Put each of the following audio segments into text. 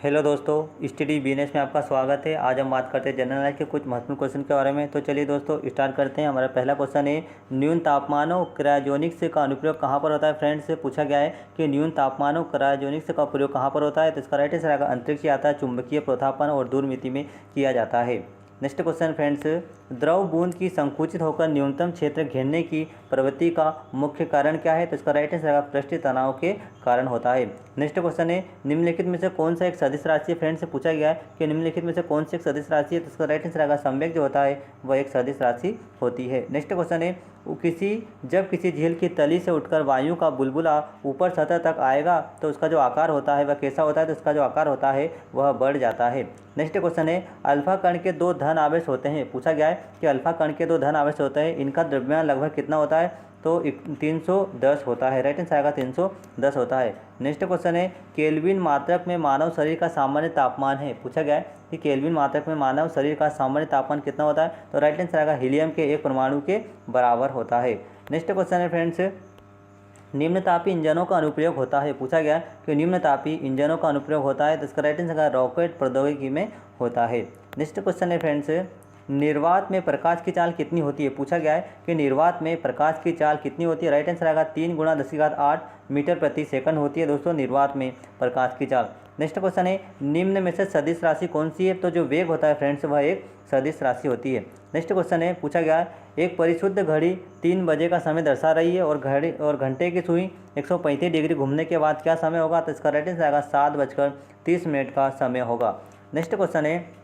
Hello दोस्तों, study business में आपका स्वागत है। आज हम बात करते हैं जनरल नॉलेज के कुछ महत्वपूर्ण क्वेश्चन के बारे में। तो चलिए दोस्तों स्टार्ट करते हैं। हमारा पहला क्वेश्चन है, न्यून तापमानों क्रायोजेनिक्स का अनुप्रयोग कहाँ पर होता है। फ्रेंड्स से पूछा गया है कि न्यून तापमानों क्रायोजेनिक्स का प्रयोग कहाँ पर होता है। तो इसका राइट आंसर आएगा अंतरिक्ष यात्रा, चुंबकीय प्रोत्थापन और दूर मिति में किया जाता है। नेक्स्ट क्वेश्चन फ्रेंड्स, द्रव बूंद की संकुचित होकर न्यूनतम क्षेत्र घेरने की प्रवृत्ति का मुख्य कारण क्या है। तो इसका राइट आंसर आएगा पृष्ठीय तनाव के कारण होता है। नेक्स्ट क्वेश्चन है, निम्नलिखित में से कौन सा एक सदिश राशि है। फ्रेंड्स से पूछा गया है कि निम्नलिखित में से कौन सी एक सदिश राशि है। तो इसका राइट आंसर आएगा संवेग जो होता है वह एक सदिश राशि होती है। नेक्स्ट क्वेश्चन है, जब किसी झील की तली से उठकर वायु का बुलबुला ऊपर सतह तक आएगा तो उसका जो आकार होता है वह कैसा होता है। तो उसका जो आकार होता है वह बढ़ जाता है। नेक्स्ट क्वेश्चन है, अल्फा कण के दो धन आवेश होते हैं। पूछा गया है कि अल्फा कण के दो धन आवेश होते हैं, इनका द्रव्यमान लगभग कितना होता है। तो 310 होता है। राइट आंसर आएगा 310 होता है। नेक्स्ट क्वेश्चन है, केल्विन मात्रक में मानव शरीर का सामान्य तापमान है। पूछा गया है कि केल्विन मात्रक में मानव शरीर का सामान्य तापमान कितना होता है। तो राइट आंसर आएगा हीलियम के एक परमाणु के बराबर होता है। नेक्स्ट क्वेश्चन है फ्रेंड्स, निम्नतापी इंजनों का अनुप्रयोग होता है। पूछा गया है कि निम्नतापी इंजनों का अनुप्रयोग होता है। तो इसका राइट आंसर रॉकेट प्रौद्योगिकी में होता है। नेक्स्ट क्वेश्चन है फ्रेंड्स, निर्वात में प्रकाश की चाल कितनी होती है। पूछा गया है कि निर्वात में प्रकाश की चाल कितनी होती है। राइट आंसर आएगा 3 × 10⁸ मीटर प्रति सेकंड होती है दोस्तों निर्वात में प्रकाश की चाल। नेक्स्ट क्वेश्चन है, निम्न में से सदिश राशि कौन सी है। तो जो वेग होता है फ्रेंड्स वह एक सदिश राशि होती है। नेक्स्ट क्वेश्चन है, पूछा गया है एक परिशुद्ध घड़ी 3 बजे का समय दर्शा रही है और घंटे की सुई 135 डिग्री घूमने के बाद क्या समय होगा। तो इसका राइट आंसर आएगा 7:30 का समय होगा। नेक्स्ट क्वेश्चन है,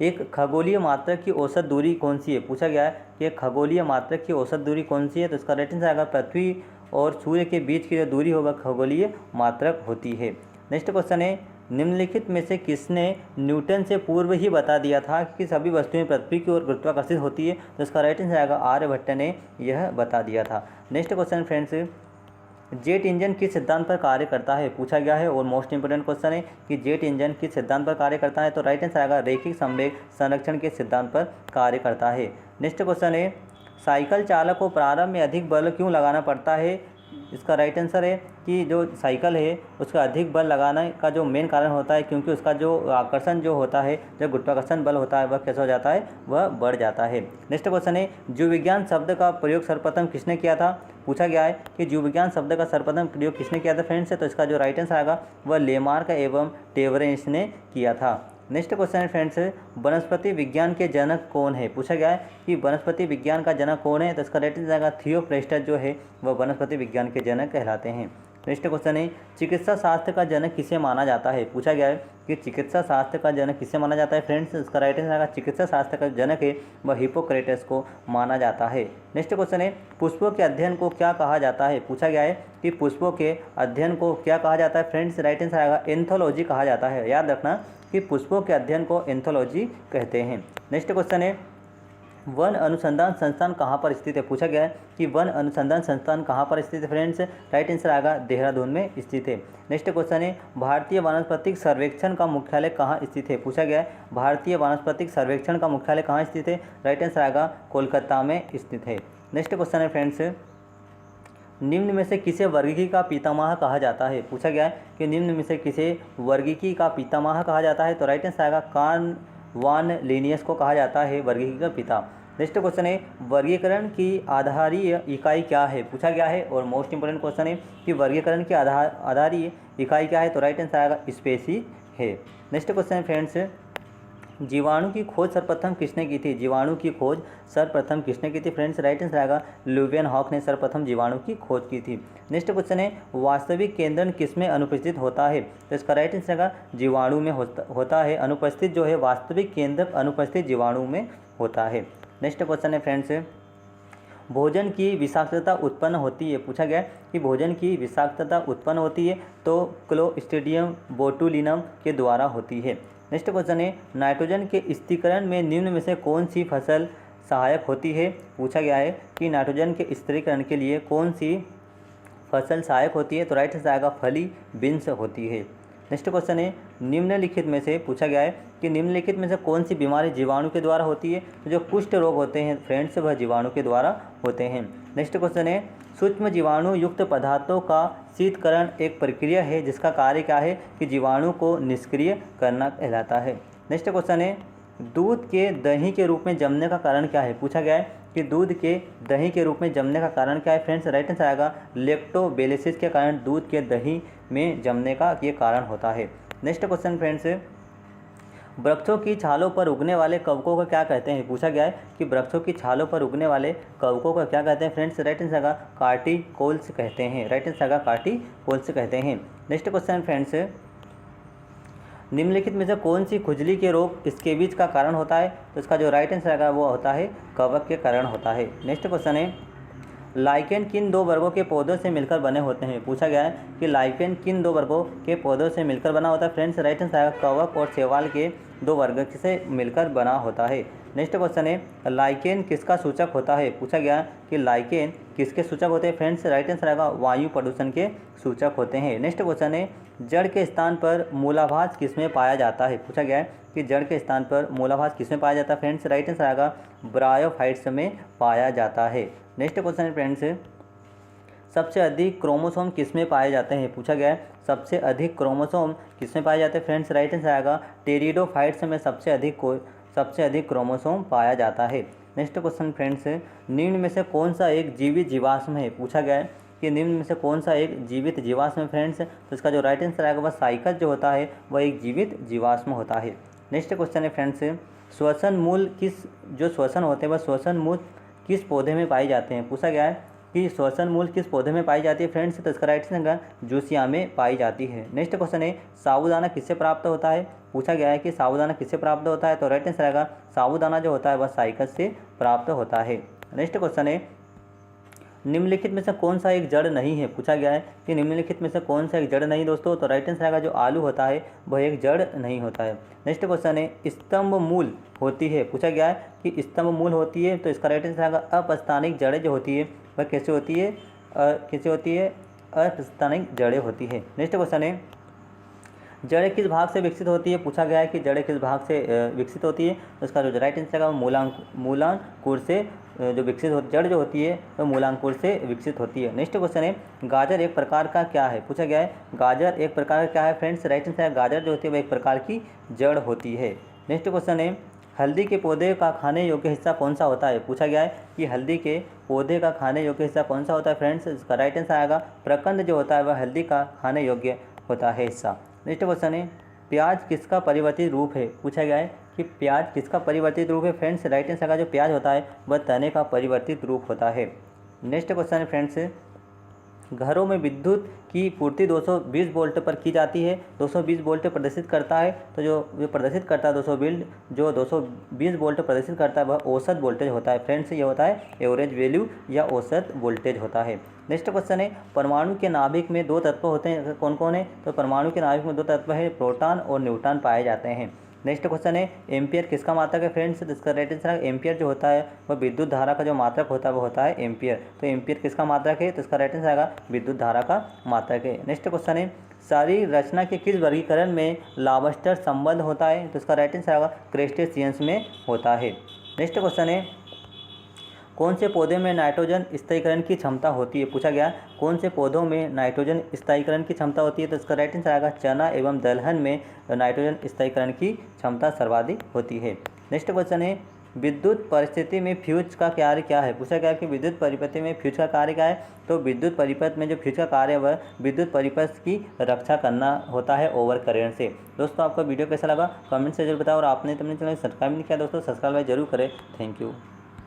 एक खगोलीय मात्रक की औसत दूरी कौन सी है। पूछा गया है कि एक खगोलीय मात्रक की औसत दूरी कौन सी है। तो इसका राइट आंसर आएगा पृथ्वी और सूर्य के बीच की जो दूरी होगा खगोलीय मात्रक होती है। नेक्स्ट क्वेश्चन है, निम्नलिखित में से किसने न्यूटन से पूर्व ही बता दिया था कि सभी वस्तुएं पृथ्वी की ओर गुरुत्वाकर्षित होती है। तो इसका राइट आंसर आएगा आर्यभट्ट ने यह बता दिया था। Next question friends, jet engine किस सिद्धांत पर कार्य करता है। पूछा गया है और मोस्ट इंपोर्टेंट क्वेश्चन है कि जेट इंजन किस सिद्धांत पर कार्य करता है। तो राइट आंसर आएगा रैखिक संवेग संरक्षण के सिद्धांत पर कार्य करता है। नेक्स्ट क्वेश्चन है, साइकिल चालक को प्रारंभ में अधिक बल क्यों लगाना पड़ता है। इसका राइट आंसर है कि जो साइकिल है उसका अधिक बल लगाने का जो मेन कारण होता है क्योंकि उसका जो आकर्षण जो होता है, जो गुरुत्वाकर्षण बल होता है वह कैसा हो जाता है, वह बढ़ जाता है। नेक्स्ट क्वेश्चन है, जीव विज्ञान शब्द का प्रयोग सर्वप्रथम किसने किया था। पूछा गया है कि जीव विज्ञान शब्द का सर्वप्रथम प्रयोग किसने किया था फ्रेंड्स। तो इसका जो राइट आंसर आएगा वह लेमार्क एवं टेवरेंस ने किया था। नेक्स्ट क्वेश्चन है फ्रेंड्स, वनस्पति विज्ञान के जनक कौन है। पूछा गया है कि वनस्पति विज्ञान का जनक कौन है। तो इसका राइट आंसर आएगा थियोफ्रेस्टस जो है वह वनस्पति विज्ञान के जनक कहलाते हैं। नेक्स्ट क्वेश्चन है, चिकित्सा शास्त्र का जनक किसे माना जाता है। पूछा गया है कि चिकित्सा शास्त्र का जनक किसे माना जाता है फ्रेंड्स। इसका राइट आंसर आएगा चिकित्सा शास्त्र का जनक है वह हिप्पोक्रेटस को माना जाता है। नेक्स्ट क्वेश्चन है, पुष्पों के अध्ययन को क्या कहा जाता है। पूछा गया है कि पुष्पों के अध्ययन को क्या कहा जाता है फ्रेंड्स। राइट आंसर आएगा एंथोलॉजी कहा जाता है। याद रखना कि पुष्पों के अध्ययन को एंथोलॉजी कहते हैं। नेक्स्ट क्वेश्चन है, वन अनुसंधान संस्थान कहाँ पर स्थित है। पूछा गया है कि वन अनुसंधान संस्थान कहाँ पर स्थित है फ्रेंड्स। राइट आंसर आएगा देहरादून में स्थित है। नेक्स्ट क्वेश्चन है, भारतीय वानस्पतिक सर्वेक्षण का मुख्यालय कहाँ स्थित है। पूछा गया है भारतीय वानस्पतिक सर्वेक्षण का मुख्यालय कहाँ स्थित है। राइट आंसर आएगा कोलकाता में स्थित है। नेक्स्ट क्वेश्चन है फ्रेंड्स, निम्न में से किसे वर्गीकी का पितामह कहा जाता है। पूछा गया है कि निम्न में से किसे वर्गीकी का पितामह कहा जाता है। तो राइट आंसर आएगा कार्ल वान लिनियस को कहा जाता है वर्गीकी का पिता। नेक्स्ट क्वेश्चन है, वर्गीकरण की आधारीय इकाई क्या है। पूछा गया है और मोस्ट इंपोर्टेंट क्वेश्चन है कि वर्गीकरण की आधारीय इकाई क्या है। तो राइट आंसर आएगा स्पेसी है। नेक्स्ट क्वेश्चन है फ्रेंड्स, जीवाणु की खोज सर्वप्रथम किसने की थी। जीवाणु की खोज सर्वप्रथम किसने की थी फ्रेंड्स। राइट आंसर आएगा ल्यूवेनहॉक ने सर्वप्रथम जीवाणु की खोज की थी। नेक्स्ट क्वेश्चन है, वास्तविक केंद्रन किसमें अनुपस्थित होता है। तो इसका राइट आंसर आएगा जीवाणु में होता है। अनुपस्थित जो है वास्तविक केंद्रक अनुपस्थित जीवाणु में होता है। नेक्स्ट क्वेश्चन है फ्रेंड्स, भोजन की विषाक्तता उत्पन्न होती है। पूछा गया कि भोजन की विषाक्तता उत्पन्न होती है तो क्लोस्ट्रीडियम बोटुलिनम के द्वारा होती है। नेक्स्ट क्वेश्चन है, नाइट्रोजन के स्थिरीकरण में निम्न में से कौन सी फसल सहायक होती है। पूछा गया है कि नाइट्रोजन के स्थिरीकरण के लिए कौन सी फसल सहायक होती है। तो राइट आंसर आएगा फली बीन्स होती है। नेक्स्ट क्वेश्चन है निम्नलिखित में से पूछा गया है कि निम्नलिखित में से कौन सी बीमारी जीवाणु के द्वारा होती है। तो जो कुष्ठ रोग होते हैं फ्रेंड्स वह जीवाणु के द्वारा होते हैं। नेक्स्ट क्वेश्चन है सूक्ष्म जीवाणु युक्त पदार्थों का शीतकरण एक प्रक्रिया है जिसका कार्य क्या है कि जीवाणु को निष्क्रिय करना कहलाता है। नेक्स्ट क्वेश्चन है दूध के दही के रूप में जमने का कारण क्या है। पूछा गया है कि दूध के दही के रूप में जमने का कारण क्या है फ्रेंड्स। राइट आंसर आएगा लैक्टोबैसिलस के कारण दूध के दही में जमने का ये कारण होता है। नेक्स्ट क्वेश्चन फ्रेंड्स वृक्षों की छालों पर उगने वाले कवकों को क्या कहते हैं। पूछा गया है कि वृक्षों की छालों पर उगने वाले कवकों को क्या कहते हैं फ्रेंड्स। राइट आंसर आएगा कार्टिकोल्स कहते हैं। राइट आंसर आएगा कार्टिकोल्स कहते हैं। नेक्स्ट क्वेश्चन फ्रेंड्स निम्नलिखित में से कौन सी खुजली के रोग स्केबीज का कारण होता है। तो इसका जो राइट आंसर आएगा वो होता है कवक के कारण होता है। नेक्स्ट क्वेश्चन है लाइकेन किन दो वर्गों के पौधों से मिलकर बने होते हैं। पूछा गया है कि लाइकेन किन दो वर्गों के पौधों से मिलकर बना होता है फ्रेंड्स। राइट आंसर आएगा कवक और शैवाल के दो वर्ग से मिलकर बना होता है। नेक्स्ट क्वेश्चन है लाइकेन किसका सूचक होता है। पूछा गया कि लाइकेन किसके सूचक होते हैं फ्रेंड्स। राइट आंसर आएगा वायु प्रदूषण के सूचक होते हैं। नेक्स्ट क्वेश्चन है जड़ के स्थान पर मूलाभास किसमें पाया जाता है। पूछा गया है कि जड़ के स्थान पर मूलाभास किसमें पाया जाता है फ्रेंड्स। राइट आंसर आएगा ब्रायोफाइट्स में पाया जाता है। नेक्स्ट क्वेश्चन है फ्रेंड्स सबसे अधिक क्रोमोसोम किसमें पाए जाते हैं। पूछा गया है सबसे अधिक क्रोमोसोम किसमें पाए जाते हैं फ्रेंड्स। राइट आंसर आएगा टेरिडोफाइट्स में सबसे अधिक क्रोमोसोम पाया जाता है। नेक्स्ट क्वेश्चन फ्रेंड्स निम्न में से कौन सा एक जीवित जीवाश्म है। पूछा गया है कि निम्न में से कौन सा एक जीवित जीवाश्म है फ्रेंड्स। तो इसका जो राइट आंसर आएगा वह साइकस जो होता है वह एक जीवित जीवाश्म होता है। नेक्स्ट क्वेश्चन है फ्रेंड्स श्वसन मूल जो श्वसन होते हैं वह श्वसन मूल किस पौधे में पाए जाते हैं। पूछा गया है कि श्वसन मूल किस पौधे में पाई जाती है फ्रेंड्स। तो इसका राइट आंसर जूसिया में पाई जाती है। नेक्स्ट क्वेश्चन है साबूदाना किससे प्राप्त होता है। पूछा गया है कि साबूदाना किससे प्राप्त होता है। तो राइट आंसर आएगा साबूदाना जो होता है वह साइकस से प्राप्त होता है। नेक्स्ट क्वेश्चन है निम्नलिखित में से कौन सा एक जड़ नहीं है। पूछा गया है कि निम्नलिखित में से कौन सा एक जड़ नहीं दोस्तों। तो राइट आंसर आएगा जो आलू होता है वह एक जड़ नहीं होता है। नेक्स्ट क्वेश्चन है स्तंभ मूल होती है। पूछा गया है कि स्तंभ मूल होती है। तो इसका राइट आंसर आएगा अपस्थानिक जड़ें जो होती है वह कैसे होती है अपस्थानिक जड़ें होती है। नेक्स्ट क्वेश्चन है जड़ें किस भाग से विकसित होती है। पूछा गया है कि जड़ें किस भाग से विकसित होती है। तो इसका जो राइट आंसर है मूलांकुर से जो विकसित जड़ जो होती है वह मूलांकुर से विकसित होती है। नेक्स्ट क्वेश्चन है गाजर एक प्रकार का क्या है। पूछा गया है गाजर एक प्रकार का क्या है फ्रेंड्स। राइट आंसर है गाजर जो होती है वह एक प्रकार की जड़ होती है। नेक्स्ट क्वेश्चन है हल्दी के पौधे का खाने योग्य हिस्सा कौन सा होता है। पूछा गया है कि हल्दी के पौधे का खाने योग्य हिस्सा कौन सा होता है फ्रेंड्स। इसका राइट आंसर आएगा प्रकंद जो होता है वह हल्दी का खाने योग्य होता है हिस्सा। नेक्स्ट क्वेश्चन है प्याज किसका परिवर्तित रूप है। पूछा गया है कि प्याज किसका परिवर्तित रूप है फ्रेंड्स। राइट आंसर का जो प्याज होता है वह तने का परिवर्तित रूप होता है। नेक्स्ट क्वेश्चन है फ्रेंड्स घरों में विद्युत की पूर्ति 220 वोल्ट पर की जाती है। 220 वोल्ट प्रदर्शित करता है। तो जो प्रदर्शित करता है 220 वोल्ट प्रदर्शित करता है वह औसत वोल्टेज होता है फ्रेंड्स। ये होता है एवरेज वैल्यू या औसत वोल्टेज होता है। नेक्स्ट क्वेश्चन है परमाणु के नाभिक में दो तत्व होते हैं कौन कौन है। तो परमाणु के नाभिक में दो तत्व है प्रोटॉन और न्यूट्रॉन पाए जाते हैं। नेक्स्ट क्वेश्चन है एम्पियर किसका मात्रक है फ्रेंड्स। तो इसका राइट आंसर एम्पियर जो होता है वह विद्युत धारा का जो मात्रक होता है वो होता है एम्पियर। तो एम्पियर किसका मात्रक है। तो इसका राइट आंसर आएगा विद्युत धारा का मात्रक है। नेक्स्ट क्वेश्चन है शारीरिक रचना के किस वर्गीकरण में लाबस्टर संबंध होता है। तो इसका राइट आंसर आएगा क्रेस्टेशियंस में होता है। नेक्स्ट क्वेश्चन है कौन से पौधे में नाइट्रोजन स्थायीकरण की क्षमता होती है। पूछा गया कौन से पौधों में नाइट्रोजन स्थायीकरण की क्षमता होती है। तो इसका राइट आंसर आएगा चना एवं दलहन में नाइट्रोजन स्थायीकरण की क्षमता सर्वाधिक होती है। नेक्स्ट क्वेश्चन है विद्युत परिस्थिति में फ्यूज का कार्य क्या है। पूछा गया कि विद्युत परिपथ में फ्यूज का कार्य क्या है। तो विद्युत परिपथ में जो फ्यूज का कार्य है वह विद्युत परिपथ की रक्षा करना होता है ओवर करंट से। दोस्तों आपका वीडियो कैसा लगा कमेंट से जरूर बताओ और आपने अपने चैनल सब्सक्राइब नहीं किया दोस्तों सब्सक्राइब जरूर करें। Thank you.